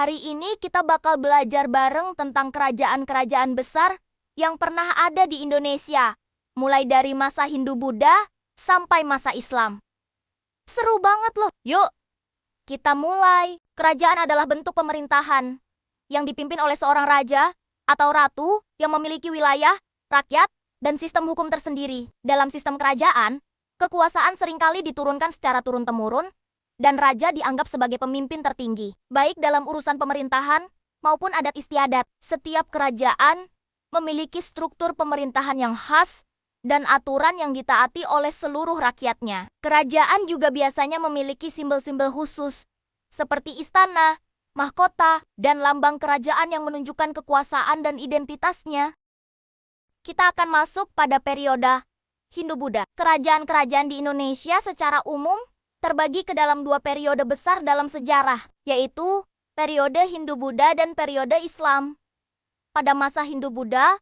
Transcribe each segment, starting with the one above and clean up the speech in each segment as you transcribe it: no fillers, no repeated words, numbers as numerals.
Hari ini kita bakal belajar bareng tentang kerajaan-kerajaan besar yang pernah ada di Indonesia, mulai dari masa Hindu-Buddha sampai masa Islam. Seru banget loh. Yuk, kita mulai. Kerajaan adalah bentuk pemerintahan yang dipimpin oleh seorang raja atau ratu yang memiliki wilayah, rakyat, dan sistem hukum tersendiri. Dalam sistem kerajaan, kekuasaan seringkali diturunkan secara turun-temurun, dan raja dianggap sebagai pemimpin tertinggi, baik dalam urusan pemerintahan maupun adat istiadat. Setiap kerajaan memiliki struktur pemerintahan yang khas dan aturan yang ditaati oleh seluruh rakyatnya. Kerajaan juga biasanya memiliki simbol-simbol khusus, seperti istana, mahkota, dan lambang kerajaan yang menunjukkan kekuasaan dan identitasnya. Kita akan masuk pada periode Hindu-Buddha. Kerajaan-kerajaan di Indonesia secara umum terbagi ke dalam dua periode besar dalam sejarah, yaitu periode Hindu-Buddha dan periode Islam. Pada masa Hindu-Buddha,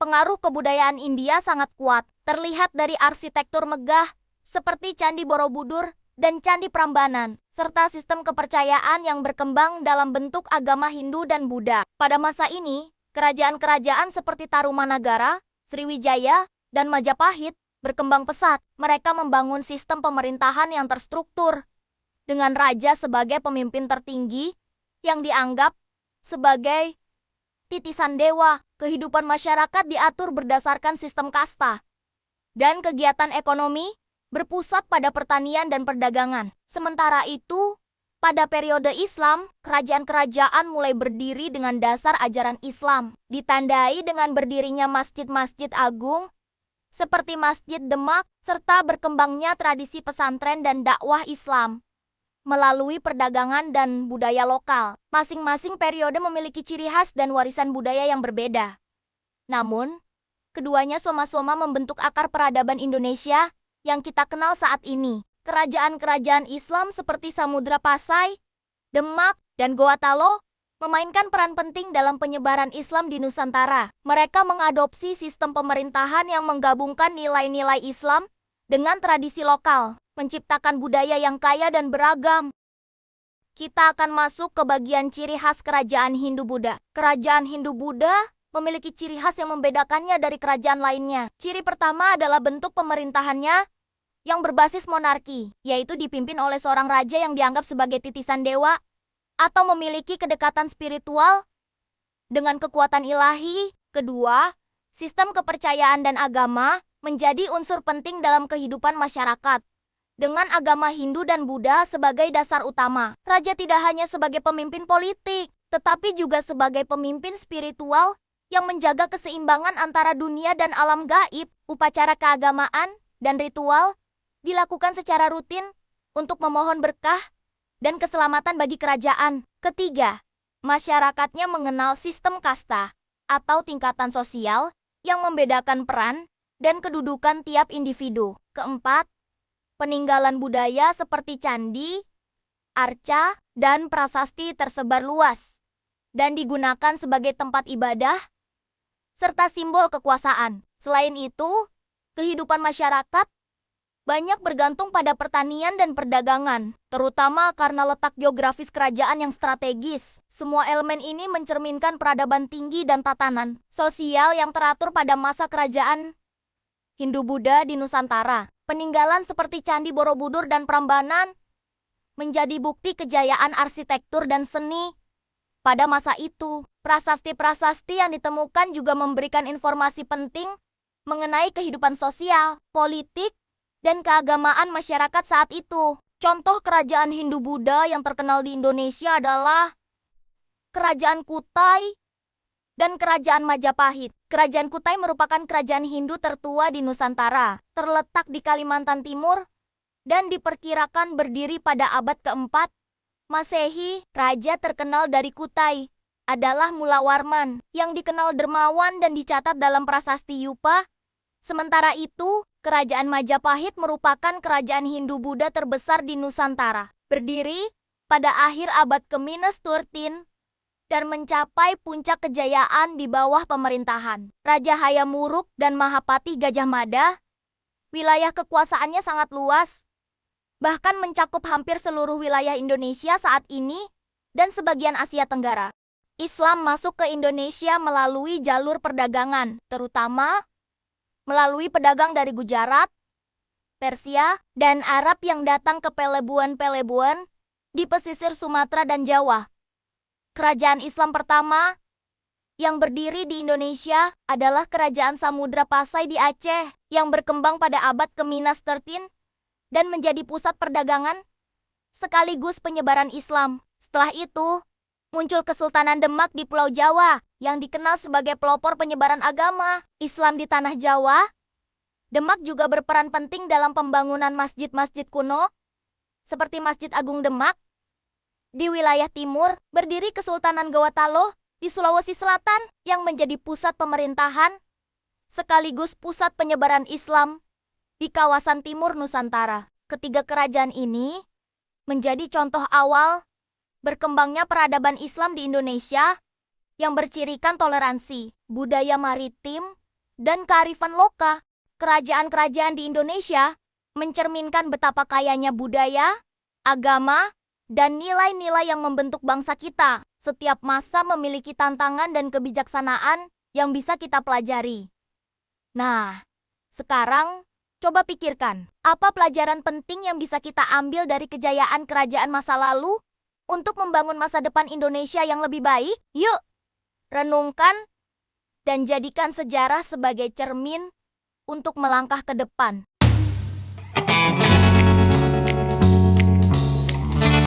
pengaruh kebudayaan India sangat kuat, terlihat dari arsitektur megah seperti Candi Borobudur dan Candi Prambanan, serta sistem kepercayaan yang berkembang dalam bentuk agama Hindu dan Buddha. Pada masa ini, kerajaan-kerajaan seperti Tarumanagara, Sriwijaya, dan Majapahit berkembang pesat. Mereka membangun sistem pemerintahan yang terstruktur, dengan raja sebagai pemimpin tertinggi yang dianggap sebagai titisan dewa. Kehidupan masyarakat diatur berdasarkan sistem kasta, dan kegiatan ekonomi berpusat pada pertanian dan perdagangan. Sementara itu, pada periode Islam, kerajaan-kerajaan mulai berdiri dengan dasar ajaran Islam, ditandai dengan berdirinya masjid-masjid agung seperti Masjid Demak, serta berkembangnya tradisi pesantren dan dakwah Islam melalui perdagangan dan budaya lokal. Masing-masing periode memiliki ciri khas dan warisan budaya yang berbeda. Namun, keduanya soma-soma membentuk akar peradaban Indonesia yang kita kenal saat ini. Kerajaan-kerajaan Islam seperti Samudra Pasai, Demak, dan Goa Talo memainkan peran penting dalam penyebaran Islam di Nusantara. Mereka mengadopsi sistem pemerintahan yang menggabungkan nilai-nilai Islam dengan tradisi lokal, menciptakan budaya yang kaya dan beragam. Kita akan masuk ke bagian ciri khas kerajaan Hindu-Buddha. Kerajaan Hindu-Buddha memiliki ciri khas yang membedakannya dari kerajaan lainnya. Ciri pertama adalah bentuk pemerintahannya yang berbasis monarki, yaitu dipimpin oleh seorang raja yang dianggap sebagai titisan dewa atau memiliki kedekatan spiritual dengan kekuatan ilahi. Kedua, sistem kepercayaan dan agama menjadi unsur penting dalam kehidupan masyarakat, dengan agama Hindu dan Buddha sebagai dasar utama. Raja tidak hanya sebagai pemimpin politik, tetapi juga sebagai pemimpin spiritual yang menjaga keseimbangan antara dunia dan alam gaib. Upacara keagamaan dan ritual dilakukan secara rutin untuk memohon berkah dan keselamatan bagi kerajaan. Ketiga, masyarakatnya mengenal sistem kasta atau tingkatan sosial yang membedakan peran dan kedudukan tiap individu. Keempat, peninggalan budaya seperti candi, arca, dan prasasti tersebar luas dan digunakan sebagai tempat ibadah serta simbol kekuasaan. Selain itu, kehidupan masyarakat banyak bergantung pada pertanian dan perdagangan, terutama karena letak geografis kerajaan yang strategis. Semua elemen ini mencerminkan peradaban tinggi dan tatanan sosial yang teratur pada masa kerajaan Hindu-Buddha di Nusantara. Peninggalan seperti Candi Borobudur dan Prambanan menjadi bukti kejayaan arsitektur dan seni pada masa itu. Prasasti-prasasti yang ditemukan juga memberikan informasi penting mengenai kehidupan sosial, politik, dan keagamaan masyarakat saat itu. Contoh kerajaan Hindu-Buddha yang terkenal di Indonesia adalah Kerajaan Kutai dan Kerajaan Majapahit. Kerajaan Kutai merupakan kerajaan Hindu tertua di Nusantara, terletak di Kalimantan Timur, dan diperkirakan berdiri pada abad keempat Masehi. Raja terkenal dari Kutai adalah Mulawarman, yang dikenal dermawan dan dicatat dalam prasasti Yupa. Sementara itu, Kerajaan Majapahit merupakan kerajaan Hindu-Buddha terbesar di Nusantara, berdiri pada akhir abad ke-13 dan mencapai puncak kejayaan di bawah pemerintahan Raja Hayam Wuruk dan Mahapati Gajah Mada. Wilayah kekuasaannya sangat luas, bahkan mencakup hampir seluruh wilayah Indonesia saat ini. dan sebagian Asia Tenggara. Islam masuk ke Indonesia melalui jalur perdagangan, terutama melalui pedagang dari Gujarat, Persia, dan Arab yang datang ke pelebuan-pelebuan di pesisir Sumatera dan Jawa. Kerajaan Islam pertama yang berdiri di Indonesia adalah Kerajaan Samudra Pasai di Aceh yang berkembang pada abad ke-13 dan menjadi pusat perdagangan sekaligus penyebaran Islam. Setelah itu, muncul Kesultanan Demak di Pulau Jawa yang dikenal sebagai pelopor penyebaran agama Islam di tanah Jawa. Demak juga berperan penting dalam pembangunan masjid-masjid kuno seperti Masjid Agung Demak. Di wilayah timur, berdiri Kesultanan Gawatalo di Sulawesi Selatan yang menjadi pusat pemerintahan sekaligus pusat penyebaran Islam di kawasan timur Nusantara. Ketiga kerajaan ini menjadi contoh awal berkembangnya peradaban Islam di Indonesia yang bercirikan toleransi, budaya maritim, dan kearifan lokal. Kerajaan-kerajaan di Indonesia mencerminkan betapa kayanya budaya, agama, dan nilai-nilai yang membentuk bangsa kita. Setiap masa memiliki tantangan dan kebijaksanaan yang bisa kita pelajari. Nah, sekarang coba pikirkan, apa pelajaran penting yang bisa kita ambil dari kejayaan kerajaan masa lalu untuk membangun masa depan Indonesia yang lebih baik? Yuk, renungkan dan jadikan sejarah sebagai cermin untuk melangkah ke depan.